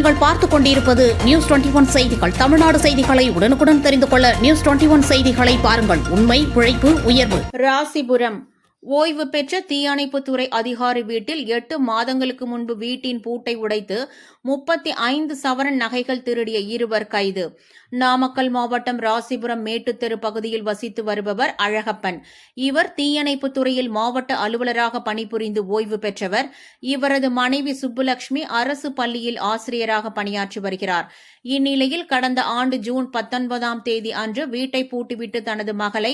நீங்கள் பார்த்துக் கொண்டிருப்பது நியூஸ் 21 செய்திகள். தமிழ்நாடு செய்திகளை உடனுக்குடன் தெரிந்து கொள்ள நியூஸ் 21 செய்திகளை பாருங்கள். உண்மை, உழைப்பு, உயர்வு. ராசிபுரம் ஓய்வு பெற்ற தீயணைப்புத்துறை அதிகாரி வீட்டில் 8 மாதங்களுக்கு முன்பு வீட்டின் பூட்டை உடைத்து 35 சவரன் நகைகள் திருடிய 2 கைது. நாமக்கல் மாவட்டம் ராசிபுரம் மேட்டுத்தெரு பகுதியில் வசித்து வருபவர் அழகப்பன். இவர் தீயணைப்புத் துறையில் மாவட்ட அலுவலராக பணிபுரிந்து ஓய்வு பெற்றவர். இவரது மனைவி சுப்புலட்சுமி அரசு பள்ளியில் ஆசிரியராக பணியாற்றி வருகிறார். இந்நிலையில் கடந்த ஆண்டு ஜூன் 19ஆம் தேதி அன்று வீட்டை பூட்டிவிட்டு தனது மகளை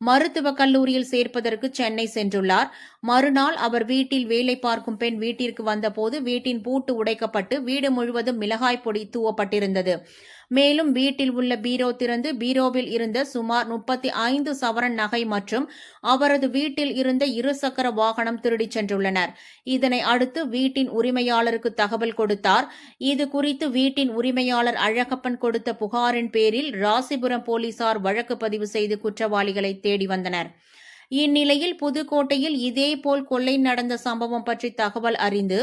மருத்துவக் கல்லூரியில் சேர்ப்பதற்கு சென்னை சென்றுள்ளார். மறுநாள் அவர் வீட்டில் வேலை பார்க்கும் பெண் வீட்டிற்கு வந்தபோது வீட்டின் பூட்டு உடைக்கப்பட்டு வீடு முழுவதும் மிளகாய் பொடி தூவப்பட்டிருந்தது. மேலும் வீட்டில் உள்ள பீரோ திறந்து பீரோவில் இருந்த சுமார் 35 சவரன் நகை மற்றும் அவரது வீட்டில் இருந்த 2 சக்கர வாகனம் திருடிச் சென்றுள்ளனர். இதனை அடுத்து வீட்டின் உரிமையாளருக்கு தகவல் கொடுத்தார். இது குறித்து வீட்டின் உரிமையாளர் அழகப்பன் கொடுத்த புகாரின் பேரில் ராசிபுரம் போலீசார் வழக்கு பதிவு செய்து குற்றவாளிகளை தேடி வந்தனர். இந்நிலையில் புதுக்கோட்டையில் இதேபோல் கொள்ளை நடந்த சம்பவம் பற்றி தகவல் அறிந்து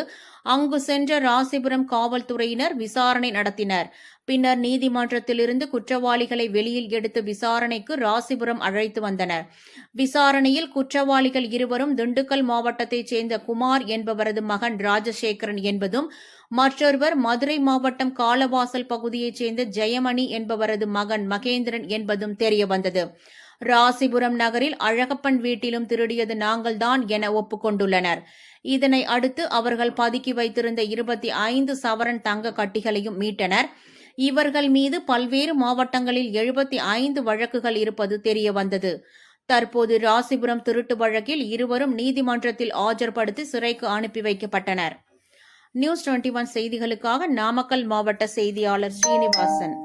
அங்கு சென்ற ராசிபுரம் காவல்துறையினர் விசாரணை நடத்தினர். பின்னர் நீதிமன்றத்திலிருந்து குற்றவாளிகளை வெளியில் எடுத்து விசாரணைக்கு ராசிபுரம் அழைத்து வந்தனர். விசாரணையில் குற்றவாளிகள் இருவரும் திண்டுக்கல் மாவட்டத்தைச் சேர்ந்த குமார் என்பவரது மகன் ராஜசேகரன் என்பதும் மற்றொருவர் மதுரை மாவட்டம் காலவாசல் பகுதியைச் சேர்ந்த ஜெயமணி என்பவரது மகன் மகேந்திரன் என்பதும் தெரியவந்தது. ராசிபுரம் நகரில் அழகப்பன் வீட்டிலும் திருடியது நாங்கள்தான் என ஒப்புக்கொண்டுள்ளனர். இதனை அடுத்து அவர்கள் பதுக்கி வைத்திருந்த 25 சவரன் தங்க கட்டிகளையும் மீட்டனர். இவர்கள் மீது பல்வேறு மாவட்டங்களில் 75 வழக்குகள் இருப்பது தெரியவந்தது. தற்போது ராசிபுரம் திருட்டு வழக்கில் இருவரும் நீதிமன்றத்தில் ஆஜர்படுத்தி சிறைக்கு அனுப்பி வைக்கப்பட்டனர். நியூஸ் 21 செய்திகளுக்காக நாமக்கல் மாவட்ட செய்தியாளர் ஸ்ரீனிவாசன்.